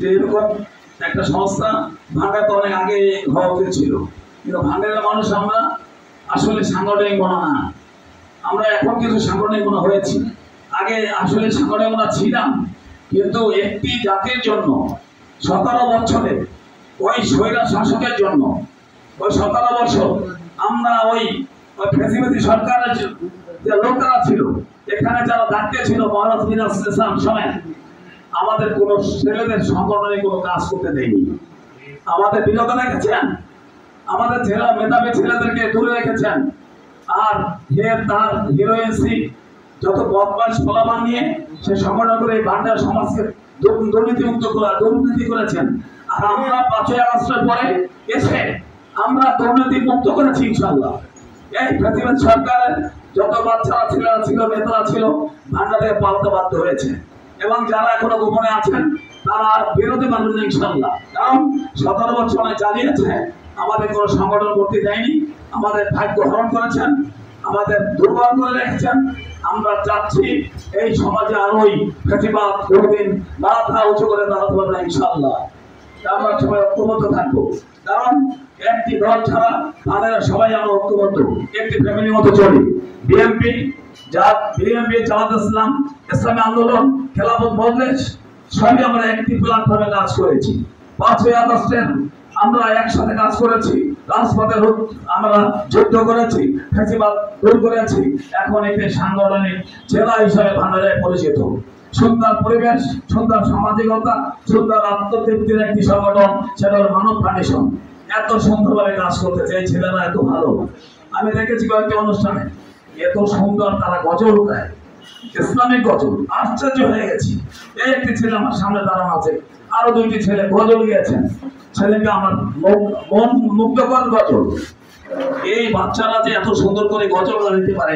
যে এরকম একটা সংস্থা ভাঙ্গা তো অনেক আগে হওয়া উচিত ছিল, কিন্তু ভাঙ্গার মানুষ আমরা আসলে সাংগঠনিক মনা না। আমরা এখন কিছু সাংগঠনিক মনা হয়েছি, আগে আসলে সাংগঠনিক মনা ছিলাম। কিন্তু একটি জাতির জন্য 17 বছরে ওই স্বৈরা শাসকের জন্য ওই 17 বছর আমরা ওই ফ্যাসিবাদী সরকারের যে লোকেরা ছিল, এখানে যারা দায়িত্বে ছিল মহারাজ মিরাজ ইসলাম সময় আমাদের কোন ছেলেদের সংগঠনে কোনো কাজ করতে দেয়নি। আমাদের বিরত রেখেছেন, আমাদের ছেলে মেধাবী ছেলেদেরকে দূরে রেখেছেন। আর তার হিরোইনসি যত বদমাশ ফলাফল নিয়ে সে সংগঠন করে এই বাংলার সমাজকে দুর্নীতি করেছেন। আর আমরা 5ই আগস্টের পরে এসে আমরা দুর্নীতি মুক্ত করেছি ইনশাআল্লাহ। এই ফ্যাসিবাদ সরকারের যত বাচ্চারা ছিল নেতারা ছিল ভান্ডার থেকে পালাতে বাধ্য হয়েছে, এবং যারা এখনো গোপনে আছেন তারা আর বেরোতে পারবেন না ইনশাআল্লাহ। কারণ 17 বছর চালিয়েছে, আমাদের কোনো সংগঠন করতে দেয়নি, আমাদের ভাগ্য হরণ করেছেন, আমাদের দুর্বল করে রেখেছেন। আমরা চাচ্ছি এই সমাজে আর ওই ফ্যাসিবাদ কোনদিন মাথা উঁচু করে দাঁড়াতে পারবে না ইনশাআল্লাহ। আমরা সবাই ঐক্যবদ্ধ থাকবো, কারণ একটি দল ছাড়া তাদের সবাই আমরা ঐক্যবদ্ধ, একটি ফ্যামিলির মতো চলি। বিএনপি জামাত ইসলাম, ইসলামী আন্দোলন, খেলাফত মজলিস সবই আমরা একটি প্ল্যাটফর্মে কাজ করেছি। 5ই আগস্টের আমরা একসাথে কাজ করেছি, রাজপথে আমরা যুদ্ধ করেছি, ফ্যাসিবাদ দূর করেছি। এখন একটি সাংগঠনিক জেলা হিসাবে ভান্ডারে পরিচিত। সুন্দর পরিবেশ, সুন্দর সামাজিকতা, সুন্দর আত্মতৃপ্তির একটি সংগঠন, সেটা হল মানব ফাউন্ডেশন। এত সুন্দরভাবে কাজ করতে চাই, ছেলেরা এত ভালো। আমি দেখেছি কয়েকটি অনুষ্ঠানে এত সুন্দর তারা গজল গায়, ইসলামিক গজল। আশ্চর্য হয়ে গেছি। এই একটি ছেলে আমার সামনে দাঁড়ানো আছে, আরো 2টি ছেলে গজল গিয়েছেন। ছেলেকে আমার মন মুগ্ধকর গজল। এই বাচ্চারা যে এত সুন্দর করে গজল গাইতে পারে,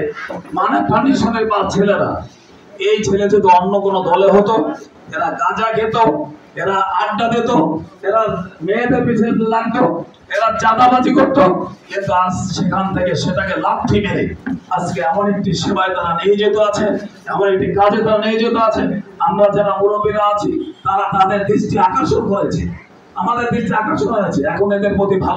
মানে ফাউন্ডেশনের ছেলেরা। এই ছেলে যদি অন্য কোনো দলে হতো, এরা গাঁজা খেত, এরা আড্ডা দিত, এরা মেয়েদের পিছনে লাগতো, এরা চাঁদাবাজি করতো। কিন্তু আজ সেখান থেকে সেটাকে লাথি মেরে আজকে এমন একটি সেবায় তারা নিয়োজিত আছে, এমন একটি কাজে তারা নিয়োজিত আছে। আমরা যারা মুরব্বীরা আছি তারা তাদের দৃষ্টি আকর্ষণ করেছে, আমাদের দৃষ্টি আকর্ষণ হয়েছে। এখন এদের প্রতি ভালো